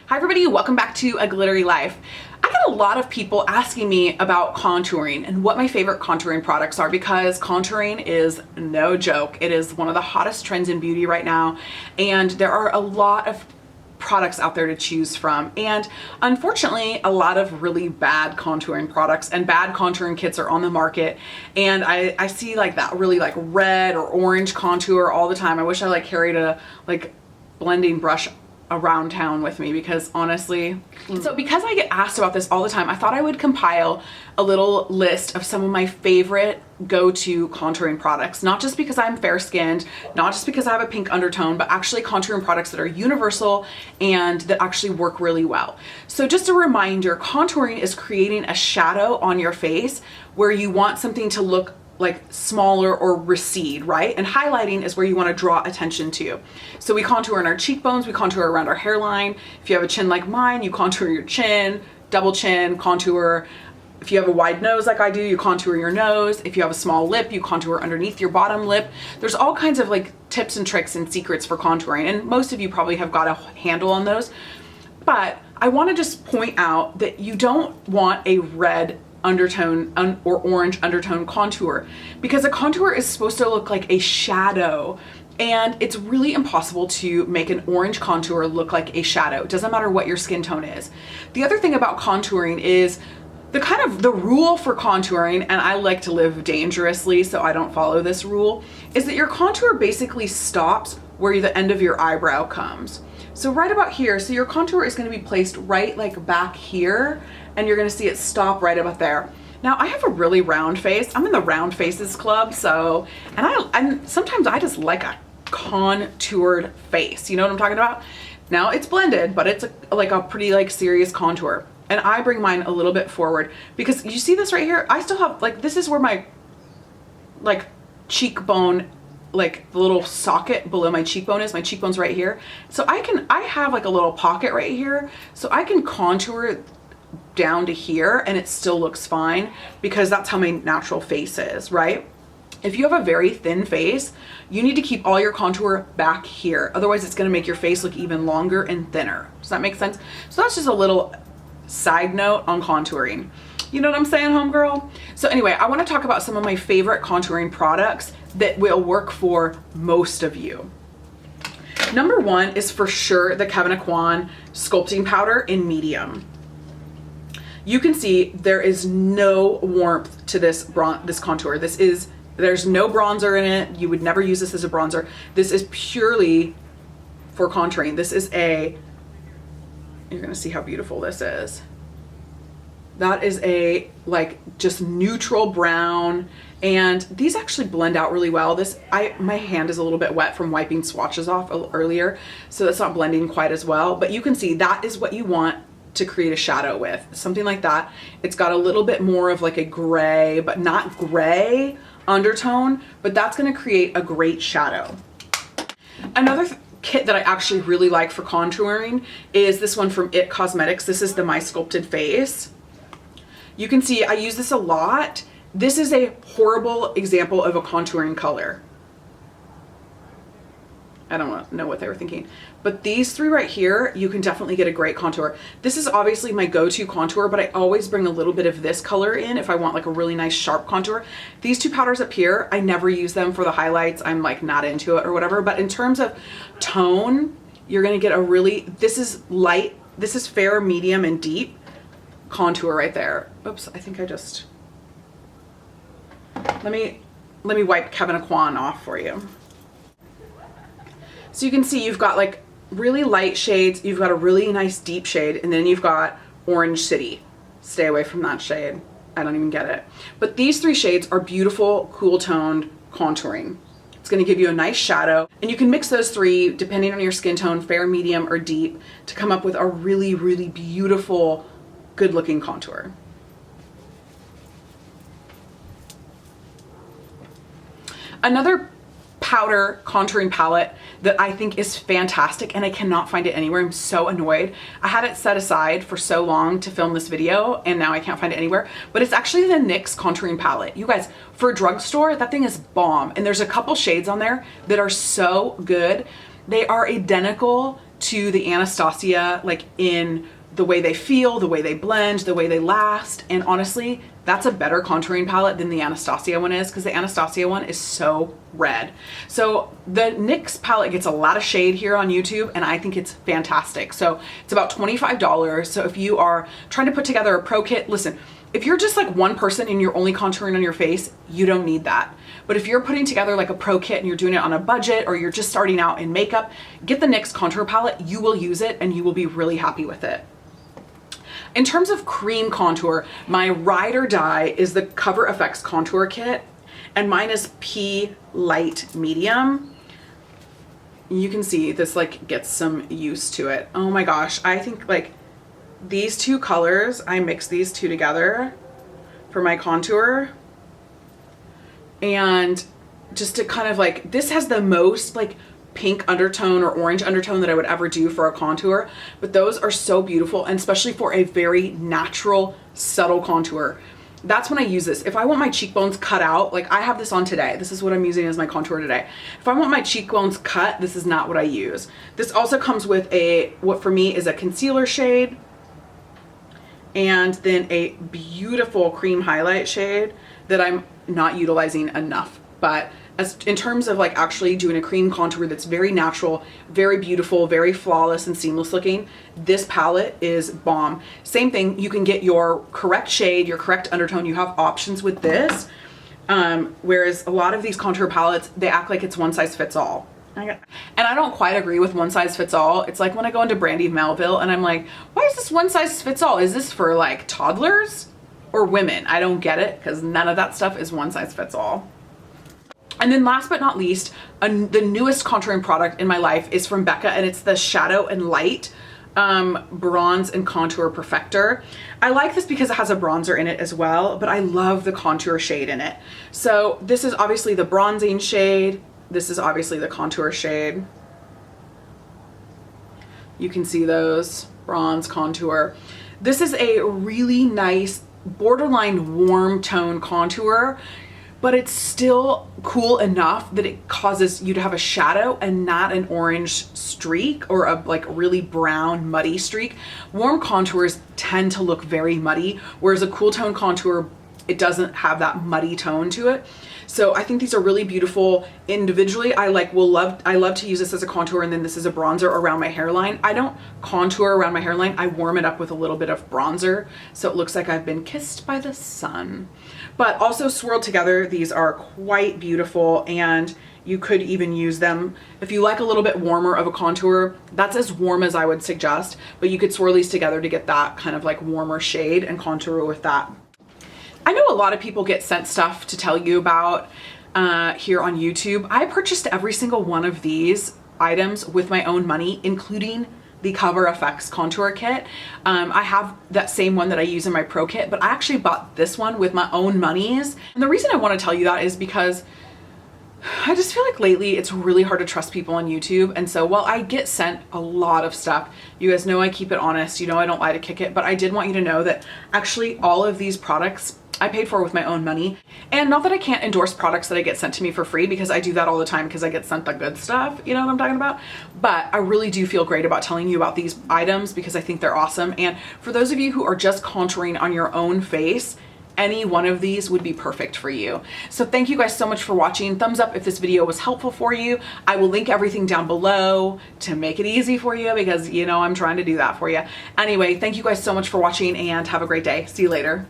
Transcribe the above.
Hi everybody, welcome back to A Glittery Life. I get a lot of people asking me about contouring and what my favorite contouring products are, because contouring is no joke. It is one of the hottest trends in beauty right now, and there are a lot of products out there to choose from, and unfortunately a lot of really bad contouring products and bad contouring kits are on the market, and I see like that really like red or orange contour all the time. I wish I like carried a like blending brush around town with me, because honestly, so because I get asked about this all the time, I thought I would compile a little list of some of my favorite go-to contouring products, not just because I'm fair-skinned, not just because I have a pink undertone, but actually contouring products that are universal and that actually work really well. So just a reminder, contouring is creating a shadow on your face where you want something to look like smaller or recede, right? And highlighting is where you want to draw attention to. So we contour in our cheekbones, we contour around our hairline. If you have a chin like mine, you contour your chin, double chin, contour. If you have a wide nose like I do, you contour your nose. If you have a small lip, you contour underneath your bottom lip. There's all kinds of like tips and tricks and secrets for contouring, and most of you probably have got a handle on those. But I want to just point out that you don't want a red undertone or orange undertone contour, because a contour is supposed to look like a shadow, and it's really impossible to make an orange contour look like a shadow. It doesn't matter what your skin tone is. The other thing about contouring is the rule for contouring, and I like to live dangerously so I don't follow this rule, is that your contour basically stops where the end of your eyebrow comes. So right about here, so your contour is going to be placed right like back here, and you're going to see it stop right about there. Now I have a really round face. I'm in the round faces club, so, and sometimes I just like a contoured face. You know what I'm talking about? Now it's blended, but it's like a pretty like serious contour. And I bring mine a little bit forward, because you see this right here? I still have like, this is where my like cheekbone, like the little socket below my cheekbone is. My cheekbone's right here. So I have like a little pocket right here, so I can contour down to here and it still looks fine, because that's how my natural face is, right? If you have a very thin face, you need to keep all your contour back here. Otherwise it's gonna make your face look even longer and thinner. Does that make sense? So that's just a little side note on contouring. You know what I'm saying, homegirl? So anyway, I wanna talk about some of my favorite contouring products that will work for most of you. Number one is for sure the Kevyn Aucoin sculpting powder in medium. You can see there is no warmth to this contour. There's no bronzer in it. You would never use this as a bronzer. This is purely for contouring. This is you're gonna see how beautiful this is. That is a like just neutral brown, and these actually blend out really well. My hand is a little bit wet from wiping swatches off earlier, so it's not blending quite as well, but you can see that is what you want to create a shadow with, something like that. It's got a little bit more of like a gray, but not gray undertone, but that's gonna create a great shadow. Another kit that I actually really like for contouring is this one from It Cosmetics. This is the My Sculpted Face. You can see I use this a lot. This is a horrible example of a contouring color. I don't know what they were thinking, but these three right here, you can definitely get a great contour. This is obviously my go-to contour, but I always bring a little bit of this color in if I want like a really nice sharp contour. These two powders up here, I never use them for the highlights. I'm like not into it or whatever, but in terms of tone, you're gonna get a really, this is light, this is fair, medium, and deep contour right there. Oops, I think I just, let me wipe Kevyn Aucoin off for you. So you can see you've got like really light shades, you've got a really nice deep shade, and then you've got Orange City. Stay away from that shade. I don't even get it. But these three shades are beautiful, cool toned contouring. It's gonna give you a nice shadow, and you can mix those three depending on your skin tone, fair, medium, or deep, to come up with a really, really beautiful, good looking contour. Another powder contouring palette that I think is fantastic, and I cannot find it anywhere. I'm so annoyed. I had it set aside for so long to film this video, and now I can't find it anywhere, but it's actually the NYX contouring palette. You guys, for a drugstore, that thing is bomb, and there's a couple shades on there that are so good. They are identical to the Anastasia, like in the way they feel, the way they blend, the way they last. And honestly, that's a better contouring palette than the Anastasia one is, because the Anastasia one is so red. So the NYX palette gets a lot of shade here on YouTube, and I think it's fantastic. So it's about $25. So if you are trying to put together a pro kit, listen, if you're just like one person and you're only contouring on your face, you don't need that. But if you're putting together like a pro kit and you're doing it on a budget, or you're just starting out in makeup, get the NYX contour palette. You will use it and you will be really happy with it. In terms of cream contour, my ride or die is the Cover FX contour kit, and mine is P Light Medium. You can see this like gets some use to it. Oh my gosh, I think like these two colors, I mix these two together for my contour. And just to kind of like, this has the most like pink undertone or orange undertone that I would ever do for a contour, but those are so beautiful, and especially for a very natural, subtle contour. That's when I use this. If I want my cheekbones cut out, like I have this on today, this is what I'm using as my contour today. If I want my cheekbones cut, this is not what I use. This also comes with what for me is a concealer shade, and then a beautiful cream highlight shade that I'm not utilizing enough. But as in terms of like actually doing a cream contour that's very natural, very beautiful, very flawless and seamless looking, this palette is bomb. Same thing, you can get your correct shade, your correct undertone. You have options with this. Whereas a lot of these contour palettes, they act like it's one size fits all. And I don't quite agree with one size fits all. It's like when I go into Brandy Melville and I'm like, why is this one size fits all? Is this for like toddlers or women? I don't get it, because none of that stuff is one size fits all. And then last but not least, the newest contouring product in my life is from Becca, and it's the Shadow and Light Bronze and Contour Perfector. I like this because it has a bronzer in it as well, but I love the contour shade in it. So this is obviously the bronzing shade. This is obviously the contour shade. You can see those, bronze, contour. This is a really nice borderline warm tone contour, but it's still cool enough that it causes you to have a shadow and not an orange streak or a like really brown muddy streak. Warm contours tend to look very muddy, whereas a cool tone contour, it doesn't have that muddy tone to it. So I think these are really beautiful individually. I love to use this as a contour, and then this is a bronzer around my hairline. I don't contour around my hairline. I warm it up with a little bit of bronzer, so it looks like I've been kissed by the sun. But also swirled together, these are quite beautiful, and you could even use them if you like a little bit warmer of a contour. That's as warm as I would suggest, but you could swirl these together to get that kind of like warmer shade and contour with that. I know a lot of people get sent stuff to tell you about here on YouTube. I purchased every single one of these items with my own money, including the Cover FX contour kit. I have that same one that I use in my pro kit, but I actually bought this one with my own monies. And the reason I want to tell you that is because I just feel like lately it's really hard to trust people on YouTube. And so while I get sent a lot of stuff, you guys know I keep it honest, you know I don't lie to kick it, but I did want you to know that actually all of these products I paid for with my own money. And not that I can't endorse products that I get sent to me for free, because I do that all the time because I get sent the good stuff, you know what I'm talking about? But I really do feel great about telling you about these items because I think they're awesome. And for those of you who are just contouring on your own face, any one of these would be perfect for you. So thank you guys so much for watching. Thumbs up if this video was helpful for you. I will link everything down below to make it easy for you, because you know I'm trying to do that for you. Anyway, thank you guys so much for watching, and have a great day. See you later.